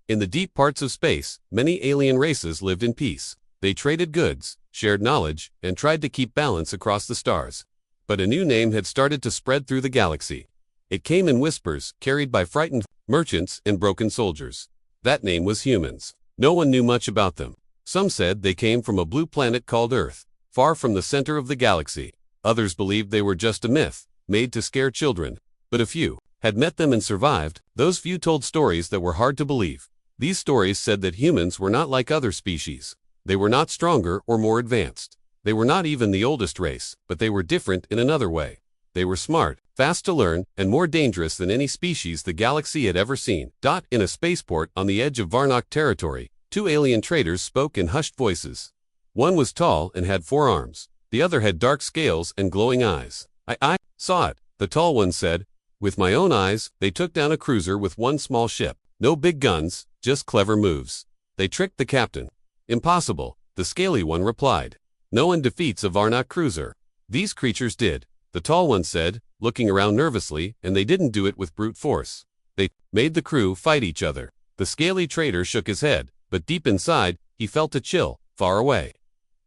In the deep parts of space, many alien races lived in peace. They traded goods, shared knowledge, and tried to keep balance across the stars. But a new name had started to spread through the galaxy. It came in whispers, carried by frightened merchants and broken soldiers. That name was humans. No one knew much about them. Some said they came from a blue planet called Earth, far from the center of the galaxy. Others believed they were just a myth, made to scare children. But a few had met them and survived. Those few told stories that were hard to believe. These stories said that humans were not like other species. They were not stronger or more advanced. They were not even the oldest race, but they were different in another way. They were smart, fast to learn, and more dangerous than any species the galaxy had ever seen. In a spaceport on the edge of Varnock territory, two alien traders spoke in hushed voices. One was tall and had 4 arms. The other had dark scales and glowing eyes. I saw it, the tall one said. With my own eyes, they took down a cruiser with one small ship. No big guns, just clever moves. They tricked the captain. Impossible, the scaly one replied. No one defeats a Varnock cruiser. These creatures did, the tall one said, looking around nervously, and they didn't do it with brute force. They made the crew fight each other. The scaly trader shook his head, but deep inside, he felt a chill, far away.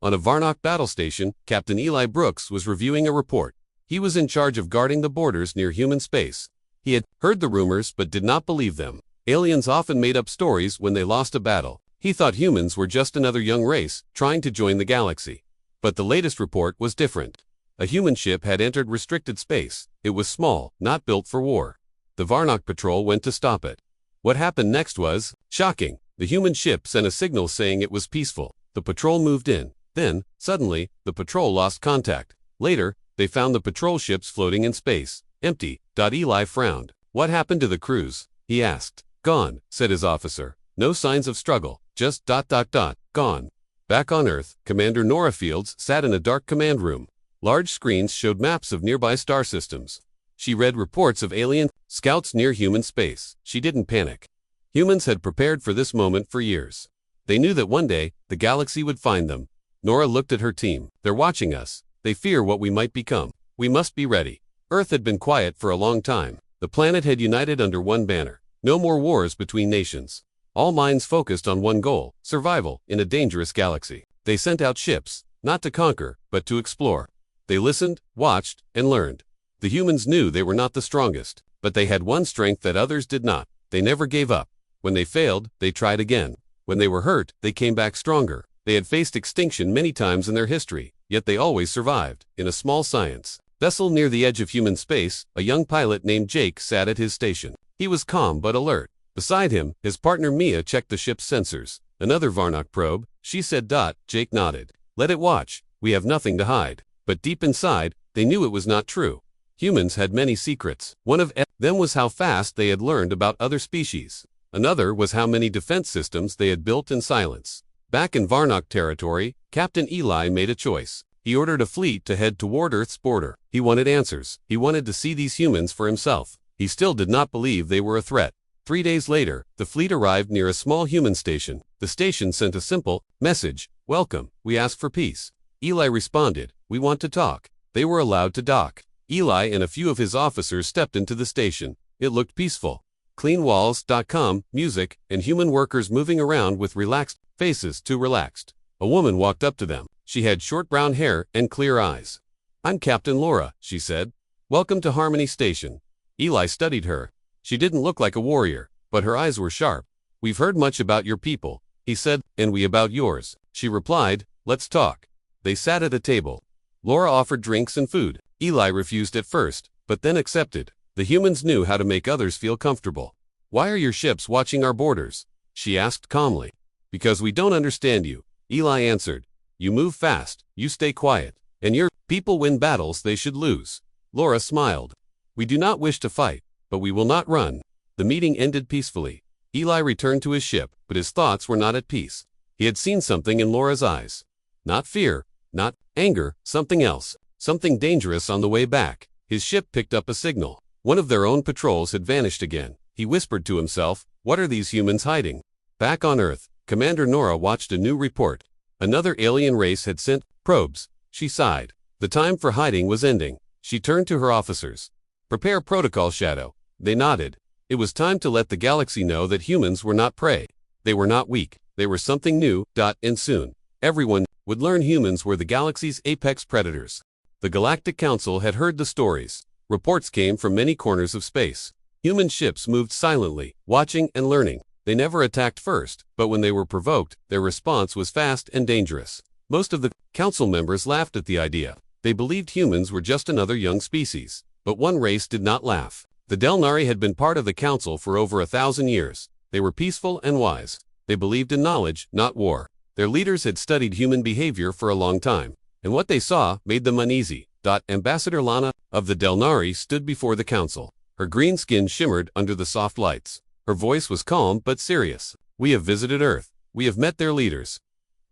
On a Varnock battle station, Captain Eli Brooks was reviewing a report. He was in charge of guarding the borders near human space. He had heard the rumors but did not believe them. Aliens often made up stories when they lost a battle. He thought humans were just another young race trying to join the galaxy. But the latest report was different. A human ship had entered restricted space. It was small, not built for war. The Varnock patrol went to stop it. What happened next was shocking. The human ship sent a signal saying it was peaceful. The patrol moved in. Then, suddenly, the patrol lost contact. Later, they found the patrol ships floating in space, empty. Eli frowned. What happened to the crews? He asked. Gone, said his officer. No signs of struggle, just ... gone. Back on Earth, Commander Nora Fields sat in a dark command room. Large screens showed maps of nearby star systems. She read reports of alien scouts near human space. She didn't panic. Humans had prepared for this moment for years. They knew that one day, the galaxy would find them. Nora looked at her team. They're watching us. They fear what we might become. We must be ready. Earth had been quiet for a long time. The planet had united under one banner. No more wars between nations. All minds focused on one goal, survival in a dangerous galaxy. They sent out ships, not to conquer, but to explore. They listened, watched, and learned. The humans knew they were not the strongest, but they had one strength that others did not. They never gave up. When they failed, they tried again. When they were hurt, they came back stronger. They had faced extinction many times in their history, yet they always survived. In a small science vessel near the edge of human space, a young pilot named Jake sat at his station. He was calm but alert. Beside him, his partner Mia checked the ship's sensors. Another Varnock probe, she said. Jake nodded. Let it watch. We have nothing to hide. But deep inside, they knew it was not true. Humans had many secrets. One of them was how fast they had learned about other species. Another was how many defense systems they had built in silence. Back in Varnock territory, Captain Eli made a choice. He ordered a fleet to head toward Earth's border. He wanted answers. He wanted to see these humans for himself. He still did not believe they were a threat. 3 days later, the fleet arrived near a small human station. The station sent a simple message. Welcome, we ask for peace. Eli responded, we want to talk. They were allowed to dock. Eli and a few of his officers stepped into the station. It looked peaceful. Clean walls, calm music, and human workers moving around with relaxed faces. Too relaxed. A woman walked up to them. She had short brown hair and clear eyes. I'm Captain Laura, she said. Welcome to Harmony Station. Eli studied her. She didn't look like a warrior, but her eyes were sharp. We've heard much about your people, he said, and we about yours. She replied, let's talk. They sat at a table. Laura offered drinks and food. Eli refused at first, but then accepted. The humans knew how to make others feel comfortable. Why are your ships watching our borders? She asked calmly. Because we don't understand you, Eli answered. You move fast, you stay quiet, and your people win battles they should lose. Laura smiled. We do not wish to fight, but we will not run. The meeting ended peacefully. Eli returned to his ship, but his thoughts were not at peace. He had seen something in Laura's eyes. Not fear, not anger, something else, something dangerous on the way back. His ship picked up a signal. One of their own patrols had vanished again. He whispered to himself, what are these humans hiding? Back on Earth, Commander Nora watched a new report. Another alien race had sent probes. She sighed. The time for hiding was ending. She turned to her officers. Prepare protocol, Shadow. They nodded. It was time to let the galaxy know that humans were not prey. They were not weak. They were something new. And soon, everyone would learn humans were the galaxy's apex predators. The Galactic Council had heard the stories. Reports came from many corners of space. Human ships moved silently, watching and learning. They never attacked first, but when they were provoked, their response was fast and dangerous. Most of the council members laughed at the idea. They believed humans were just another young species. But one race did not laugh. The Delnari had been part of the council for over 1,000 years. They were peaceful and wise. They believed in knowledge, not war. Their leaders had studied human behavior for a long time, and what they saw made them uneasy. Ambassador Lana of the Delnari stood before the council. Her green skin shimmered under the soft lights. Her voice was calm but serious. We have visited Earth. We have met their leaders.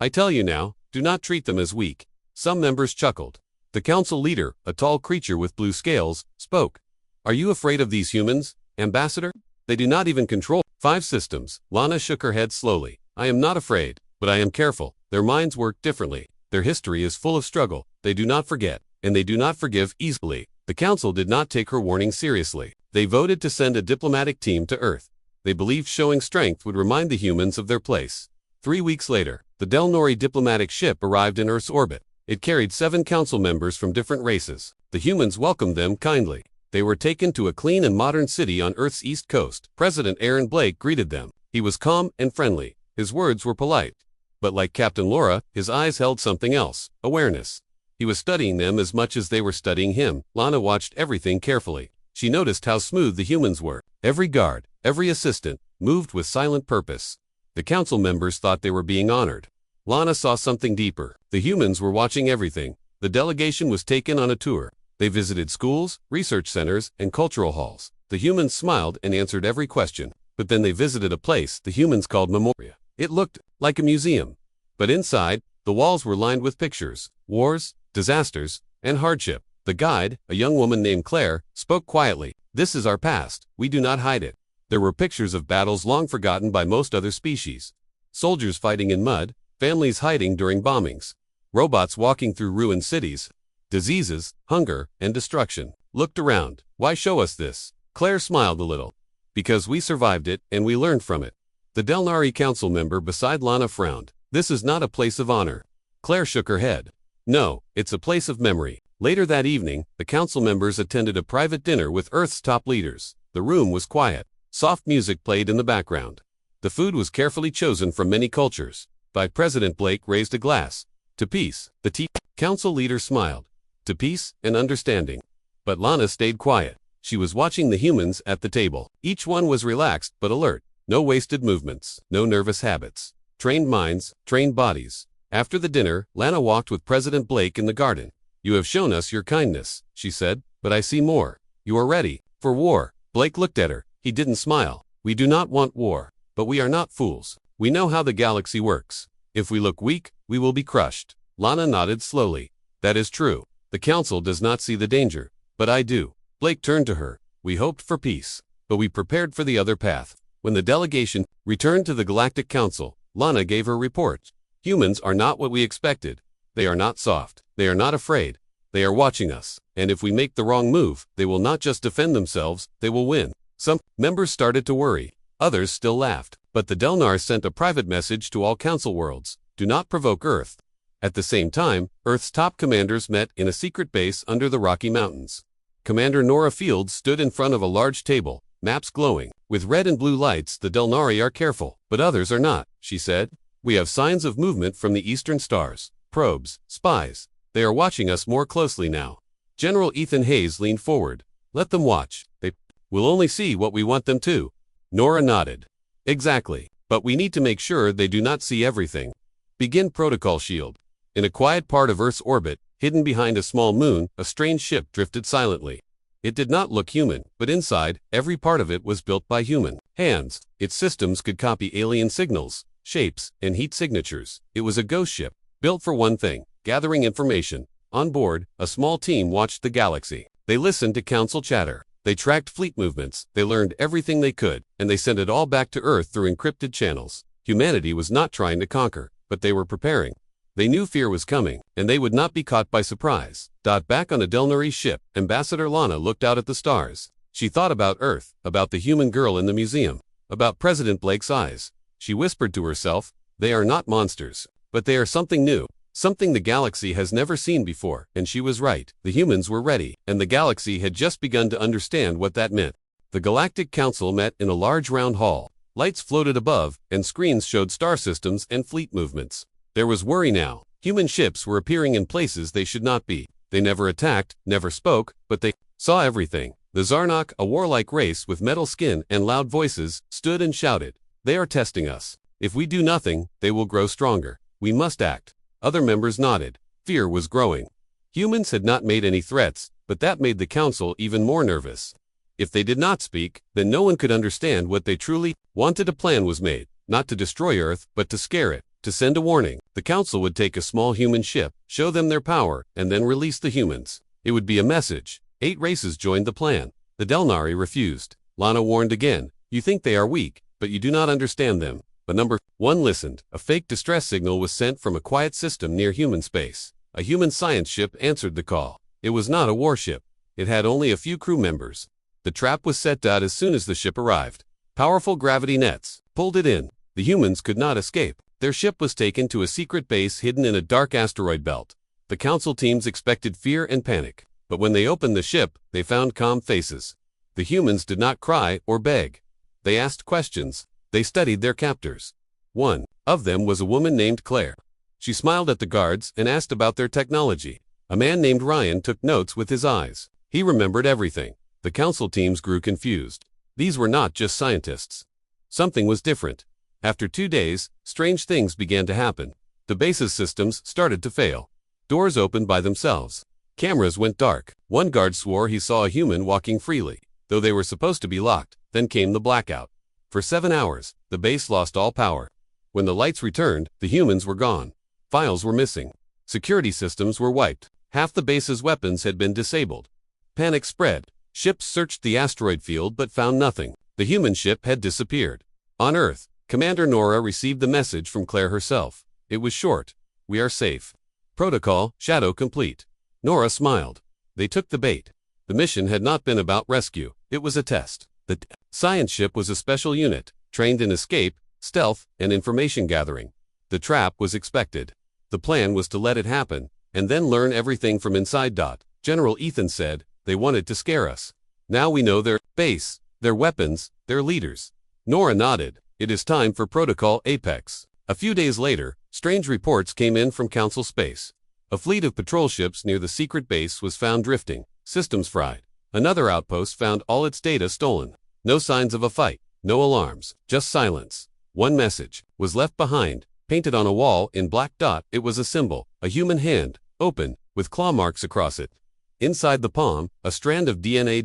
I tell you now, do not treat them as weak. Some members chuckled. The council leader, a tall creature with blue scales, spoke. Are you afraid of these humans, Ambassador? They do not even control 5 systems. Lana shook her head slowly. I am not afraid, but I am careful. Their minds work differently. Their history is full of struggle. They do not forget, and they do not forgive easily. The council did not take her warning seriously. They voted to send a diplomatic team to Earth. They believed showing strength would remind the humans of their place. 3 weeks later, the Delnori diplomatic ship arrived in Earth's orbit. It carried 7 council members from different races. The humans welcomed them kindly. They were taken to a clean and modern city on Earth's east coast. President Aaron Blake greeted them. He was calm and friendly. His words were polite. But like Captain Laura, his eyes held something else, awareness. He was studying them as much as they were studying him. Lana watched everything carefully. She noticed how smooth the humans were. Every guard, every assistant, moved with silent purpose. The council members thought they were being honored. Lana saw something deeper. The humans were watching everything. The delegation was taken on a tour. They visited schools, research centers, and cultural halls. The humans smiled and answered every question. But then they visited a place the humans called Memoria. It looked like a museum. But inside, the walls were lined with pictures, wars, disasters, and hardship. The guide, a young woman named Claire, spoke quietly. This is our past. We do not hide it. There were pictures of battles long forgotten by most other species. Soldiers fighting in mud, families hiding during bombings, robots walking through ruined cities, diseases, hunger, and destruction. Looked around. Why show us this? Claire smiled a little. Because we survived it, and we learned from it. The Delnari council member beside Lana frowned. This is not a place of honor. Claire shook her head. No, it's a place of memory. Later that evening, the council members attended a private dinner with Earth's top leaders. The room was quiet. Soft music played in the background. The food was carefully chosen from many cultures. President Blake raised a glass. To peace. The council leader smiled. To peace and understanding. But Lana stayed quiet. She was watching the humans at the table. Each one was relaxed but alert. No wasted movements, no nervous habits. Trained minds, trained bodies. After the dinner, Lana walked with President Blake in the garden. You have shown us your kindness, she said, but I see more. You are ready for war. Blake looked at her. He didn't smile. We do not want war, but we are not fools. We know how the galaxy works. If we look weak, we will be crushed. Lana nodded slowly. That is true. The council does not see the danger, but I do. Blake turned to her. We hoped for peace, but we prepared for the other path. When the delegation returned to the Galactic Council, Lana gave her report. Humans are not what we expected. They are not soft. They are not afraid. They are watching us, and if we make the wrong move, they will not just defend themselves, they will win. Some members started to worry. Others still laughed. But the Delnar sent a private message to all council worlds. Do not provoke Earth. At the same time, Earth's top commanders met in a secret base under the Rocky Mountains. Commander Nora Fields stood in front of a large table, maps glowing. With red and blue lights, the Delnari are careful, but others are not, she said. We have signs of movement from the eastern stars. Probes, spies. They are watching us more closely now. General Ethan Hayes leaned forward. Let them watch. They will only see what we want them to. Nora nodded. Exactly. But we need to make sure they do not see everything. Begin protocol shield. In a quiet part of Earth's orbit, hidden behind a small moon, a strange ship drifted silently. It did not look human, but inside, every part of it was built by human hands. Its systems could copy alien signals, shapes, and heat signatures. It was a ghost ship, built for one thing, gathering information. On board, a small team watched the galaxy. They listened to council chatter. They tracked fleet movements, they learned everything they could, and they sent it all back to Earth through encrypted channels. Humanity was not trying to conquer, but they were preparing. They knew fear was coming, and they would not be caught by surprise. Back on a Delnari ship, Ambassador Lana looked out at the stars. She thought about Earth, about the human girl in the museum, about President Blake's eyes. She whispered to herself, "They are not monsters, but they are something new, something the galaxy has never seen before," and she was right. The humans were ready, and the galaxy had just begun to understand what that meant. The Galactic Council met in a large round hall. Lights floated above, and screens showed star systems and fleet movements. There was worry now. Human ships were appearing in places they should not be. They never attacked, never spoke, but they saw everything. The Zarnok, a warlike race with metal skin and loud voices, stood and shouted, "They are testing us. If we do nothing, they will grow stronger. We must act." Other members nodded. Fear was growing. Humans had not made any threats, but that made the council even more nervous. If they did not speak, then no one could understand what they truly wanted. A plan was made, not to destroy Earth, but to scare it, to send a warning. The council would take a small human ship, show them their power, and then release the humans. It would be a message. 8 races joined the plan. The Delnari refused. Lana warned again, "You think they are weak, but you do not understand them." But number 1 listened. A fake distress signal was sent from a quiet system near human space. A human science ship answered the call. It was not a warship. It had only a few crew members. The trap was set out as soon as the ship arrived. Powerful gravity nets pulled it in. The humans could not escape. Their ship was taken to a secret base hidden in a dark asteroid belt. The council teams expected fear and panic. But when they opened the ship, they found calm faces. The humans did not cry or beg. They asked questions. They studied their captors. One of them was a woman named Claire. She smiled at the guards and asked about their technology. A man named Ryan took notes with his eyes. He remembered everything. The council teams grew confused. These were not just scientists. Something was different. After 2 days, strange things began to happen. The base's systems started to fail. Doors opened by themselves. Cameras went dark. One guard swore he saw a human walking freely, though they were supposed to be locked. Then came the blackout. For 7 hours, the base lost all power. When the lights returned, the humans were gone. Files were missing. Security systems were wiped. Half the base's weapons had been disabled. Panic spread. Ships searched the asteroid field but found nothing. The human ship had disappeared. On Earth, Commander Nora received the message from Claire herself. It was short. "We are safe. Protocol, Shadow complete." Nora smiled. They took the bait. The mission had not been about rescue. It was a test. The science ship was a special unit, trained in escape, stealth, and information gathering. The trap was expected. The plan was to let it happen, and then learn everything from inside. General Ethan said, "They wanted to scare us. Now we know their base, their weapons, their leaders." Nora nodded. "It is time for Protocol Apex." A few days later, strange reports came in from Council space. A fleet of patrol ships near the secret base was found drifting, systems fried. Another outpost found all its data stolen. No signs of a fight, no alarms, just silence. One message was left behind, painted on a wall in black. It was a symbol, a human hand, open, with claw marks across it. Inside the palm, a strand of DNA.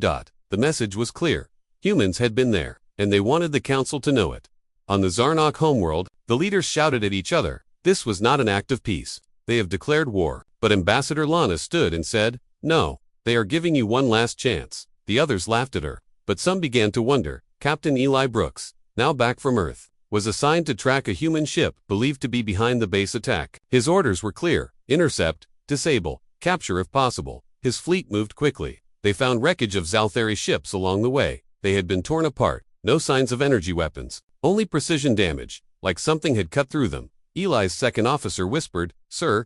The message was clear. Humans had been there, and they wanted the council to know it. On the Zarnok homeworld, the leaders shouted at each other. This was not an act of peace. They have declared war. But Ambassador Lana stood and said, "No, they are giving you one last chance." The others laughed at her. But some began to wonder. Captain Eli Brooks, now back from Earth, was assigned to track a human ship believed to be behind the base attack. His orders were clear: intercept, disable, capture if possible. His fleet moved quickly. They found wreckage of Zalthari ships along the way. They had been torn apart. No signs of energy weapons. Only precision damage, like something had cut through them. Eli's second officer whispered, "Sir, ...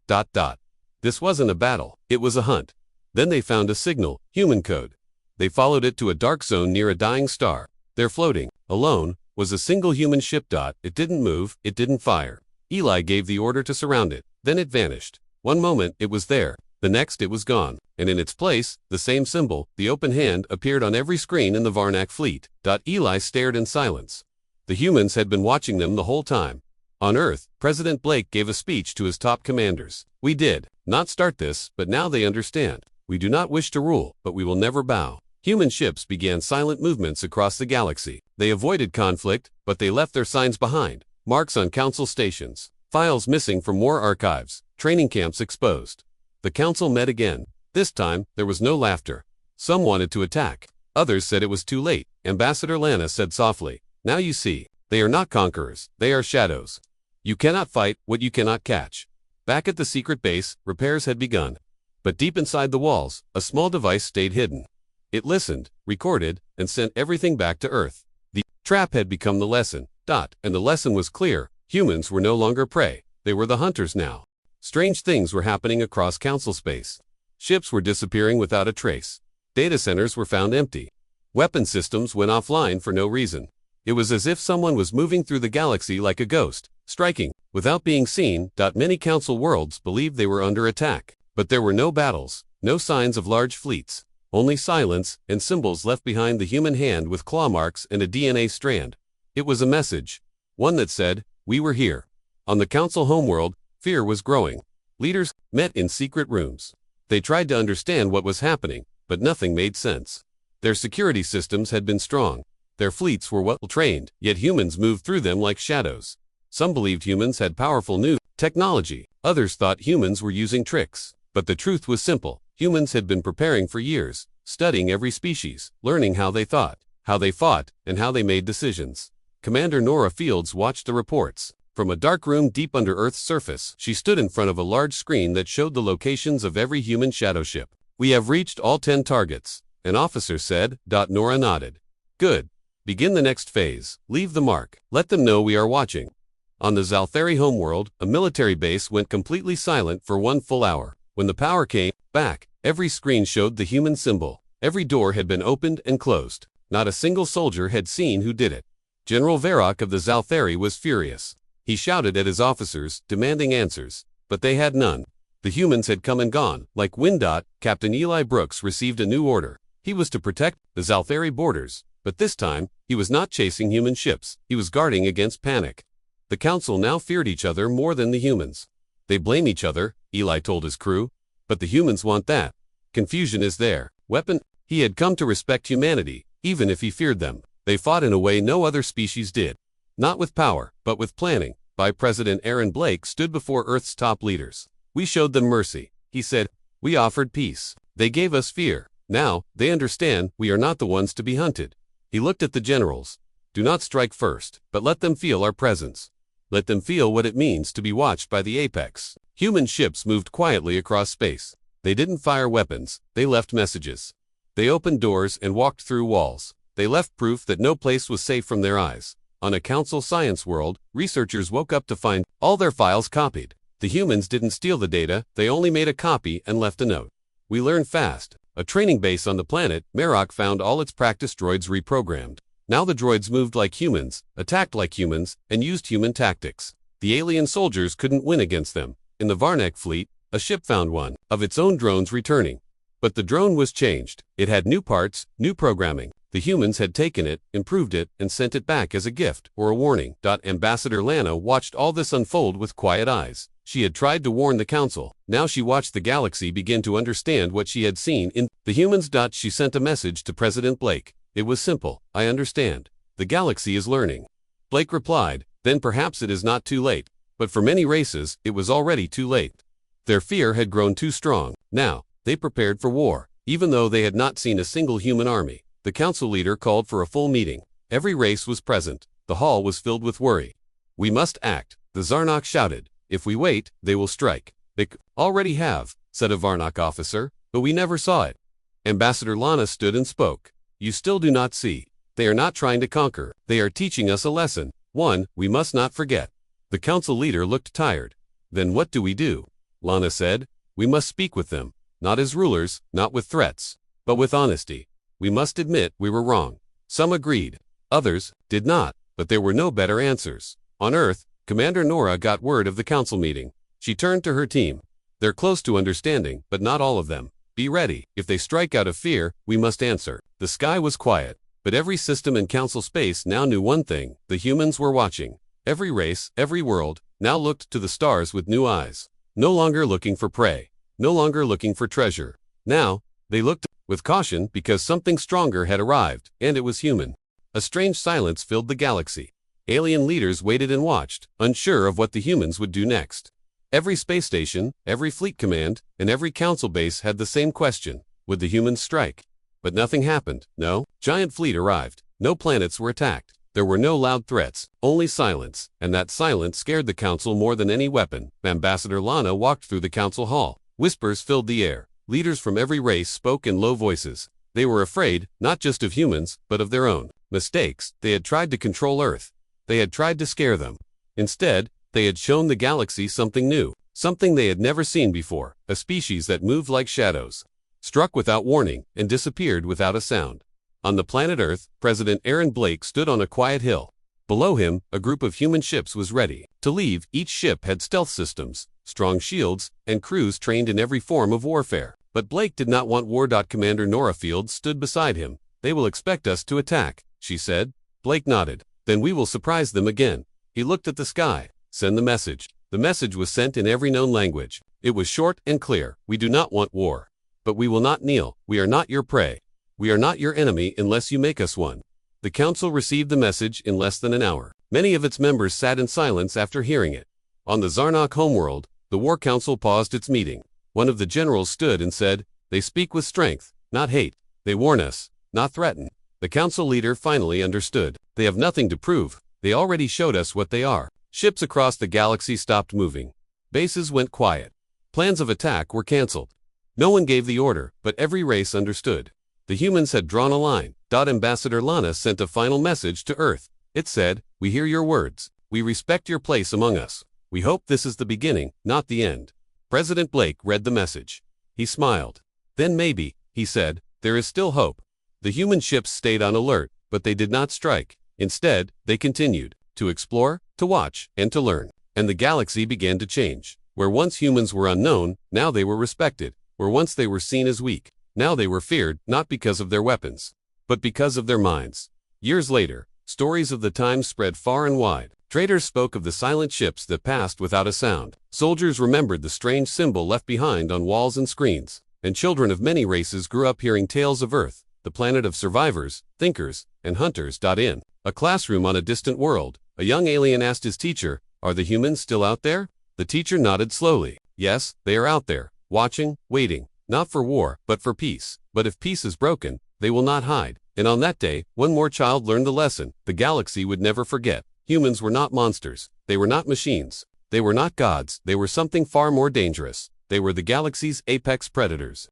This wasn't a battle. It was a hunt." Then they found a signal, human code. They followed it to a dark zone near a dying star. There floating, alone, was a single human ship. It didn't move, it didn't fire. Eli gave the order to surround it. Then it vanished. One moment it was there, the next it was gone, and in its place, the same symbol, the open hand, appeared on every screen in the Varnak fleet. Eli stared in silence. The humans had been watching them the whole time. On Earth, President Blake gave a speech to his top commanders. "We did not start this, but now they understand. We do not wish to rule, but we will never bow." Human ships began silent movements across the galaxy. They avoided conflict, but they left their signs behind. Marks on council stations. Files missing from war archives. Training camps exposed. The council met again. This time, there was no laughter. Some wanted to attack. Others said it was too late. Ambassador Lana said softly, "Now you see, they are not conquerors, they are shadows. You cannot fight what you cannot catch." Back at the secret base, repairs had begun. But deep inside the walls, a small device stayed hidden. It listened, recorded, and sent everything back to Earth. The trap had become the lesson. And the lesson was clear. Humans were no longer prey. They were the hunters now. Strange things were happening across council space. Ships were disappearing without a trace. Data centers were found empty. Weapon systems went offline for no reason. It was as if someone was moving through the galaxy like a ghost, striking, without being seen. Many council worlds believed they were under attack. But there were no battles, no signs of large fleets, only silence and symbols left behind the human hand with claw marks and a DNA strand. It was a message, one that said, "We were here." On the council homeworld, fear was growing. Leaders met in secret rooms. They tried to understand what was happening, but nothing made sense. Their security systems had been strong. Their fleets were well trained, yet humans moved through them like shadows. Some believed humans had powerful new technology. Others thought humans were using tricks. But the truth was simple. Humans had been preparing for years, studying every species, learning how they thought, how they fought, and how they made decisions. Commander Nora Fields watched the reports. From a dark room deep under Earth's surface, she stood in front of a large screen that showed the locations of every human shadow ship. "We have reached all 10 targets," an officer said. Nora nodded. "Good. Begin the next phase. Leave the mark. Let them know we are watching." On the Zalthari homeworld, a military base went completely silent for 1 full hour. When the power came back, every screen showed the human symbol. Every door had been opened and closed. Not a single soldier had seen who did it. General Varrock of the Zalthari was furious. He shouted at his officers, demanding answers, but they had none. The humans had come and gone, like wind. Captain Eli Brooks received a new order. He was to protect the Zalthari borders, but this time, he was not chasing human ships. He was guarding against panic. The council now feared each other more than the humans. "They blame each other," Eli told his crew, "but the humans want that. Confusion is their weapon." He had come to respect humanity, even if he feared them. They fought in a way no other species did. Not with power, but with planning. By President Aaron Blake stood before Earth's top leaders. "We showed them mercy," he said. "We offered peace. They gave us fear. Now, they understand we are not the ones to be hunted." He looked at the generals. "Do not strike first, but let them feel our presence. Let them feel what it means to be watched by the apex." Human ships moved quietly across space. They didn't fire weapons, they left messages. They opened doors and walked through walls. They left proof that no place was safe from their eyes. On a council science world, researchers woke up to find all their files copied. The humans didn't steal the data, they only made a copy and left a note. "We learn fast." A training base on the planet, Marok found all its practice droids reprogrammed. Now the droids moved like humans, attacked like humans, and used human tactics. The alien soldiers couldn't win against them. In the Varnek fleet, a ship found one of its own drones returning. But the drone was changed. It had new parts, new programming. The humans had taken it, improved it, and sent it back as a gift or a warning. Ambassador Lana watched all this unfold with quiet eyes. She had tried to warn the council. Now she watched the galaxy begin to understand what she had seen in the humans. She sent a message to President Blake. It was simple. "I understand. The galaxy is learning." Blake replied, "Then perhaps it is not too late." But for many races, it was already too late. Their fear had grown too strong. Now, they prepared for war, even though they had not seen a single human army. The council leader called for a full meeting. Every race was present. The hall was filled with worry. "We must act," the Zarnok shouted. "If we wait, they will strike." "They already have," said a Varnok officer, "but we never saw it." Ambassador Lana stood and spoke. "You still do not see. They are not trying to conquer. They are teaching us a lesson. One, we must not forget." The council leader looked tired. "Then what do we do?" Lana said. "We must speak with them. Not as rulers, not with threats, but with honesty. We must admit we were wrong." Some agreed. Others did not, but there were no better answers. On Earth, Commander Nora got word of the council meeting. She turned to her team. "They're close to understanding, but not all of them. Be ready. If they strike out of fear, we must answer." The sky was quiet, but every system in council space now knew one thing: the humans were watching. Every race, every world, now looked to the stars with new eyes. No longer looking for prey. No longer looking for treasure. Now, they looked with caution because something stronger had arrived, and it was human. A strange silence filled the galaxy. Alien leaders waited and watched, unsure of what the humans would do next. Every space station, every fleet command, and every council base had the same question: would the humans strike? But nothing happened. No giant fleet arrived. No planets were attacked. There were no loud threats, only silence, and that silence scared the council more than any weapon. Ambassador Lana walked through the council hall. Whispers filled the air. Leaders from every race spoke in low voices. They were afraid, not just of humans, but of their own mistakes. They had tried to control Earth. They had tried to scare them. Instead, they had shown the galaxy something new, something they had never seen before, a species that moved like shadows, struck without warning, and disappeared without a sound. On the planet Earth, President Aaron Blake stood on a quiet hill. Below him, a group of human ships was ready to leave. Each ship had stealth systems, strong shields, and crews trained in every form of warfare. But Blake did not want war. Commander Nora Field stood beside him. "They will expect us to attack," she said. Blake nodded. "Then we will surprise them again." He looked at the sky. "Send the message." The message was sent in every known language. It was short and clear. "We do not want war. But we will not kneel. We are not your prey. We are not your enemy unless you make us one." The council received the message in less than an hour. Many of its members sat in silence after hearing it. On the Zarnok homeworld, the War Council paused its meeting. One of the generals stood and said, "They speak with strength, not hate. They warn us, not threaten." The council leader finally understood. "They have nothing to prove. They already showed us what they are." Ships across the galaxy stopped moving. Bases went quiet. Plans of attack were canceled. No one gave the order, but every race understood. The humans had drawn a line. Ambassador Lana sent a final message to Earth. It said, "We hear your words. We respect your place among us. We hope this is the beginning, not the end." President Blake read the message. He smiled. "Then maybe," he said, "there is still hope." The human ships stayed on alert, but they did not strike. Instead, they continued to explore, to watch, and to learn. And the galaxy began to change. Where once humans were unknown, now they were respected. Where once they were seen as weak, now they were feared, not because of their weapons, but because of their minds. Years later, stories of the times spread far and wide. Traders spoke of the silent ships that passed without a sound. Soldiers remembered the strange symbol left behind on walls and screens. And children of many races grew up hearing tales of Earth, the planet of survivors, thinkers, and hunters. In a classroom on a distant world, a young alien asked his teacher, "Are the humans still out there?" The teacher nodded slowly. "Yes, they are out there, watching, waiting, not for war, but for peace. But if peace is broken, they will not hide." And on that day, one more child learned the lesson the galaxy would never forget. Humans were not monsters. They were not machines. They were not gods. They were something far more dangerous. They were the galaxy's apex predators.